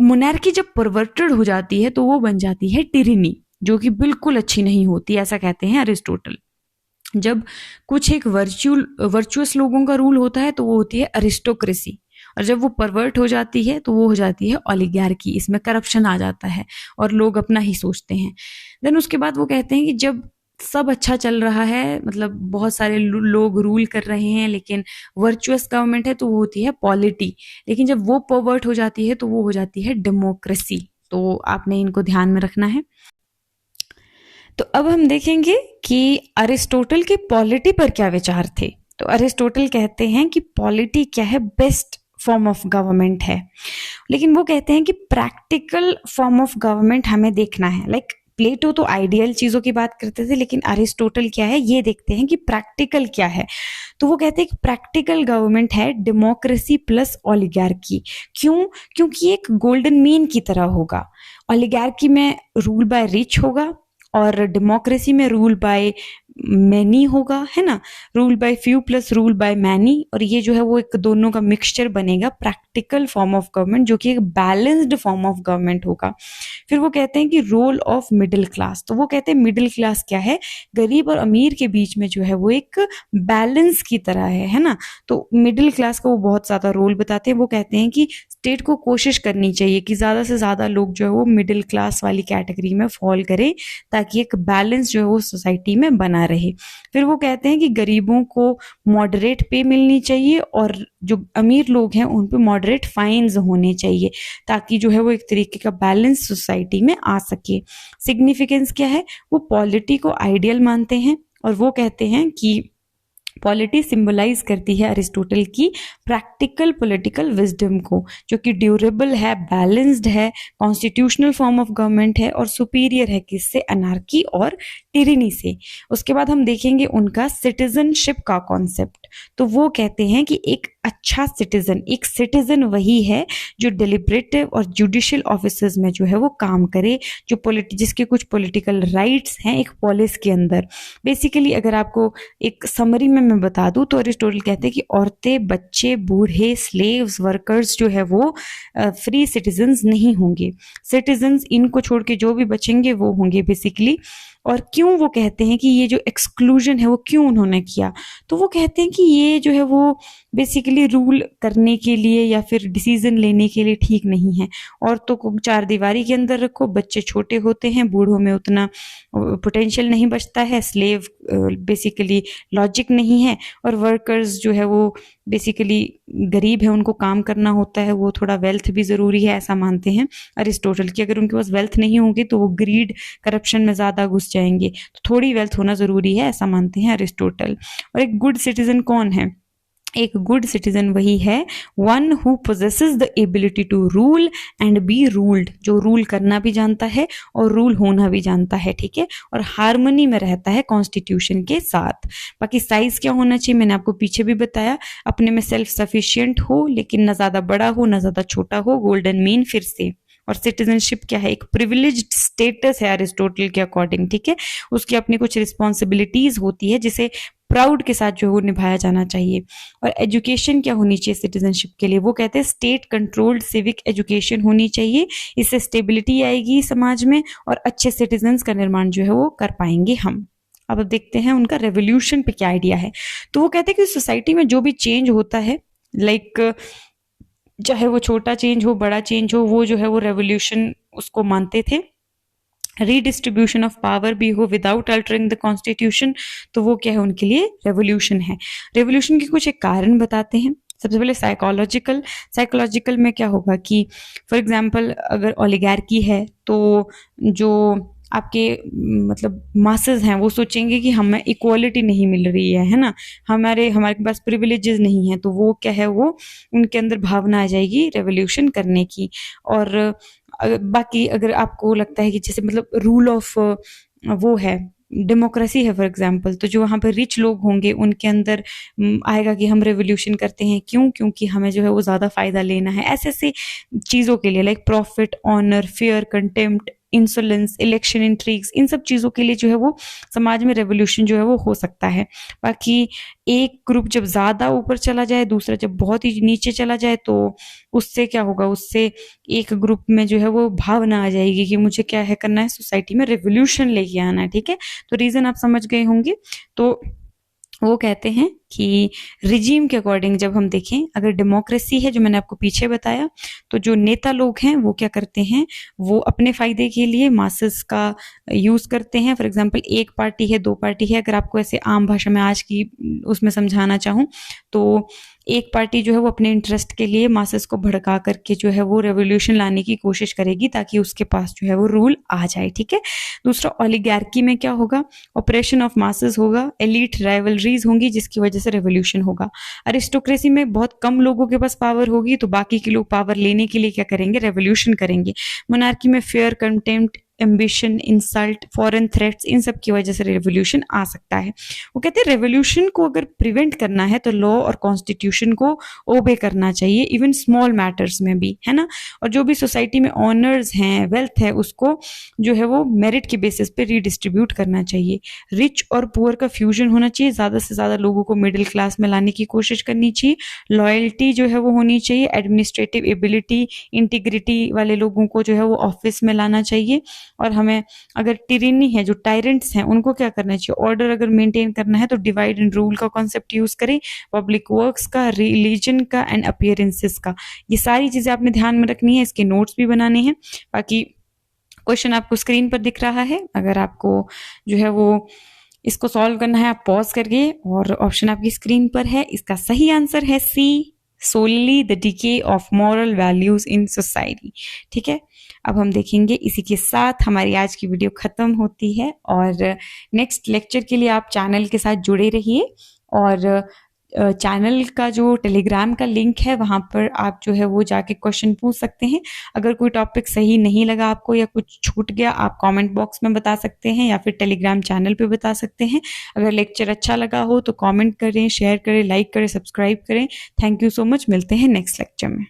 मोनार्की जब परवर्टेड हो जाती है तो वो बन जाती है टिरनी, जो कि बिल्कुल अच्छी नहीं होती, ऐसा कहते हैं अरिस्टोटल। जब कुछ एक वर्चुअस लोगों का रूल होता है तो वो होती है अरिस्टोक्रेसी, और जब वो परवर्ट हो जाती है तो वो हो जाती है ओलिगार्की। इसमें करप्शन आ जाता है और लोग अपना ही सोचते हैं। देन उसके बाद वो कहते हैं कि जब सब अच्छा चल रहा है, मतलब बहुत सारे लोग रूल कर रहे हैं, लेकिन वर्चुअस गवर्नमेंट है, तो वो होती है पॉलिटी। लेकिन जब वो परवर्ट हो जाती है तो वो हो जाती है डेमोक्रेसी। तो आपने इनको ध्यान में रखना है। तो अब हम देखेंगे कि अरिस्टोटल के पॉलिटी पर क्या विचार थे। तो अरिस्टोटल कहते हैं कि पॉलिटी क्या है, बेस्ट फॉर्म ऑफ गवर्नमेंट है। लेकिन वो कहते हैं कि प्रैक्टिकल फॉर्म ऑफ गवर्नमेंट हमें देखना है। लाइक प्लेटो तो आइडियल चीजों की बात करते थे, लेकिन अरिस्टोटल क्या है ये देखते हैं कि प्रैक्टिकल क्या है। तो वो कहते हैं कि प्रैक्टिकल गवर्नमेंट है डेमोक्रेसी प्लस ओलिगार्की। क्यों? क्योंकि एक गोल्डन मीन की तरह होगा। ओलिगार्की में रूल बाय रिच होगा और डेमोक्रेसी में रूल बाय मैनी होगा, है ना, rule by few plus rule by many. और ये जो है वो एक दोनों का मिक्सचर बनेगा प्रैक्टिकल फॉर्म ऑफ गवर्नमेंट, जो कि एक बैलेंस्ड फॉर्म ऑफ गवर्नमेंट होगा। फिर वो कहते हैं कि रोल ऑफ मिडिल क्लास। तो वो कहते हैं मिडिल क्लास क्या है, गरीब और अमीर के बीच में जो है वो एक बैलेंस की तरह है ना। तो मिडिल क्लास का वो बहुत ज्यादा रोल बताते हैं। वो कहते हैं कि स्टेट को कोशिश करनी चाहिए कि ज्यादा से ज्यादा लोग जो है वो मिडिल क्लास वाली कैटेगरी में फॉल करें, ताकि एक बैलेंस जो है वो सोसाइटी में बना रहे। फिर वो कहते हैं कि गरीबों को मॉडरेट पे मिलनी चाहिए और जो अमीर लोग हैं उन पे मॉडरेट फाइन्स होने चाहिए, ताकि जो है वो एक तरीके का बैलेंस सोसाइटी में आ सके। सिग्निफिकेंस क्या है, वो पॉलिटी को आइडियल मानते हैं और वो कहते हैं कि पॉलिटी सिंबलाइज करती है अरिस्टोटल की प्रैक्टिकल पॉलिटिकल विजडम को, जो कि ड्यूरेबल है, बैलेंस्ड है, कॉन्स्टिट्यूशनल फॉर्म ऑफ गवर्नमेंट है और सुपीरियर है किससे, अनार्की और टिरेनी से। उसके बाद हम देखेंगे उनका सिटीजनशिप का कॉन्सेप्ट। तो वो कहते हैं कि एक अच्छा सिटीजन, एक सिटीजन वही है जो डेलिब्रेटिव और जुडिशियल ऑफिसर्स में जो है वो काम करे, जो जिसके कुछ पॉलिटिकल राइट्स हैं एक पॉलिस के अंदर। बेसिकली अगर आपको एक समरी में मैं बता दूं तो अरिस्टोटल कहते हैं कि औरतें, बच्चे, बूढ़े, स्लेव्स, वर्कर्स जो है वो फ्री सिटीजन्स नहीं होंगे। सिटीजन्स इनको छोड़ के जो भी बचेंगे वो होंगे बेसिकली। और क्यों वो कहते हैं कि ये जो एक्सक्लूजन है वो क्यों उन्होंने किया, तो वो कहते हैं कि ये जो है वो बेसिकली रूल करने के लिए या फिर डिसीजन लेने के लिए ठीक नहीं है। औरतों को चार दीवारी के अंदर रखो, बच्चे छोटे होते हैं, बूढ़ों में उतना पोटेंशियल नहीं बचता है, स्लेव बेसिकली लॉजिक नहीं है, और वर्कर्स जो है वो बेसिकली गरीब है, उनको काम करना होता है, वो थोड़ा वेल्थ भी जरूरी है, ऐसा मानते हैं अरिस्टोटल की। अगर उनके पास वेल्थ नहीं होगी तो वो ग्रीड, करप्शन में ज्यादा घुस जाएंगे, तो थोड़ी वेल्थ होना जरूरी है, ऐसा मानते हैं अरिस्टोटल। और एक गुड सिटीजन कौन है? एक गुड सिटीजन वही है one who possesses the ability to rule and be ruled, जो रूल करना भी जानता है और रूल होना भी जानता है, ठीक है, और हार्मनी में रहता है कॉन्स्टिट्यूशन के साथ। बाकी साइज क्या होना चाहिए मैंने आपको पीछे भी बताया, अपने में सेल्फ सफिशिएंट हो, लेकिन न ज्यादा बड़ा हो न ज्यादा छोटा हो, गोल्डन मीन फिर से। और सिटीजनशिप क्या है? एक प्रिविलेज्ड स्टेटस है अरिस्टोटल के अकॉर्डिंग, ठीक है, उसकी अपनी कुछ रिस्पॉन्सिबिलिटीज होती है जिसे प्राउड के साथ जो है वो निभाया जाना चाहिए। और एजुकेशन क्या होनी चाहिए सिटीजनशिप के लिए? वो कहते हैं स्टेट कंट्रोल्ड सिविक एजुकेशन होनी चाहिए, इससे स्टेबिलिटी आएगी समाज में और अच्छे सिटीजन्स का निर्माण जो है वो कर पाएंगे हम। अब देखते हैं उनका रेवोल्यूशन पे क्या आइडिया है। तो वो कहते हैं कि सोसाइटी में जो भी चेंज होता है, लाइक चाहे वो छोटा चेंज हो बड़ा चेंज हो, वो जो है वो रेवोल्यूशन उसको मानते थे। रीडिस्ट्रीब्यूशन ऑफ पावर भी हो विदाउट अल्टरिंग द कॉन्स्टिट्यूशन, तो वो क्या है उनके लिए रेवोल्यूशन है। रेवोल्यूशन के कुछ एक कारण बताते हैं। सबसे पहले साइकोलॉजिकल में क्या होगा कि फॉर एग्जाम्पल अगर ओलिगार्की है तो जो आपके मतलब मासेस हैं वो सोचेंगे कि हमें इक्वालिटी नहीं मिल रही है ना, हमारे पास प्रिविलेजेस नहीं है, तो वो क्या है वो उनके अंदर भावना आ जाएगी रेवोल्यूशन करने की। और बाकी अगर आपको लगता है कि जैसे मतलब रूल ऑफ वो है, डेमोक्रेसी है फॉर एग्जाम्पल, तो जो वहाँ पर रिच लोग होंगे उनके अंदर आएगा कि हम रेवोल्यूशन करते हैं, क्यों? क्योंकि हमें जो है वो ज़्यादा फायदा लेना है। ऐसे ऐसे चीज़ों के लिए like profit, honour, fear, contempt, insolence, election intrigues, इन सब चीज़ों के लिए जो है वो समाज में रेवोल्यूशन जो है वो हो सकता है। बाकी एक ग्रुप जब ज़्यादा ऊपर चला जाए, दूसरा जब बहुत ही नीचे चला जाए, तो उससे क्या होगा, उससे एक ग्रुप में जो है वो भावना आ जाएगी कि मुझे क्या है करना है, सोसाइटी में रेवोल्यूशन लेके आना है, ठीक है। तो रीज़न आप समझ गए होंगे। तो वो कहते हैं कि रिजीम के अकॉर्डिंग जब हम देखें, अगर डेमोक्रेसी है जो मैंने आपको पीछे बताया, तो जो नेता लोग हैं वो क्या करते हैं, वो अपने फायदे के लिए मासेस का यूज करते हैं। फॉर एग्जांपल एक पार्टी है, दो पार्टी है, अगर आपको ऐसे आम भाषा में आज की उसमें समझाना चाहूँ तो एक पार्टी जो है वो अपने इंटरेस्ट के लिए मासेस को भड़का करके जो है वो रेवोल्यूशन लाने की कोशिश करेगी ताकि उसके पास जो है वो रूल आ जाए, ठीक है। दूसरा ओलिगार्की में क्या होगा, ऑपरेशन ऑफ मासेस होगा, एलीट राइवलरीज होंगी जिसकी वजह से रेवोल्यूशन होगा। अरिस्टोक्रेसी में बहुत कम लोगों के पास पावर होगी तो बाकी के लोग पावर लेने के लिए क्या करेंगे, रेवोल्यूशन करेंगे। मोनार्की में fear, contempt, ambition, insult, foreign threats, इन सब की वजह से रेवोल्यूशन आ सकता है। वो कहते हैं रेवोल्यूशन को अगर प्रिवेंट करना है तो लॉ और कॉन्स्टिट्यूशन को ओबे करना चाहिए, इवन स्मॉल मैटर्स में भी, है ना। और जो भी सोसाइटी में ऑनर्स हैं, वेल्थ है, उसको जो है वो मेरिट के बेसिस पे रीडिस्ट्रीब्यूट करना चाहिए। रिच और पुअर का फ्यूजन होना चाहिए, ज़्यादा से ज़्यादा लोगों को मिडिल क्लास में लाने की कोशिश करनी चाहिए। लॉयल्टी जो है वो होनी चाहिए, एडमिनिस्ट्रेटिव एबिलिटी, इंटीग्रिटी वाले लोगों को जो है वो ऑफिस में लाना चाहिए। और हमें अगर टिरेनी है, जो टायरेंट्स हैं, उनको क्या करना चाहिए, ऑर्डर अगर मेंटेन करना है तो डिवाइड एंड रूल का कॉन्सेप्ट यूज करें, पब्लिक वर्क्स का, रिलीजन का एंड अपीयरेंसेस का। ये सारी चीजें आपने ध्यान में रखनी है, इसके नोट्स भी बनाने हैं। बाकी क्वेश्चन आपको स्क्रीन पर दिख रहा है, अगर आपको जो है वो इसको सॉल्व करना है आप पॉज करिए, और ऑप्शन आपकी स्क्रीन पर है। इसका सही आंसर है C, solely the decay of moral values in society, ठीक है। अब हम देखेंगे, इसी के साथ हमारी आज की वीडियो खत्म होती है, और नेक्स्ट लेक्चर के लिए आप चैनल के साथ जुड़े रहिए। और चैनल का जो टेलीग्राम का लिंक है वहाँ पर आप जो है वो जाके क्वेश्चन पूछ सकते हैं। अगर कोई टॉपिक सही नहीं लगा आपको या कुछ छूट गया, आप कमेंट बॉक्स में बता सकते हैं या फिर टेलीग्राम चैनल पे बता सकते हैं। अगर लेक्चर अच्छा लगा हो तो कमेंट करें, शेयर करें, लाइक करें, सब्सक्राइब करें। थैंक यू सो मच, मिलते हैं नेक्स्ट लेक्चर में।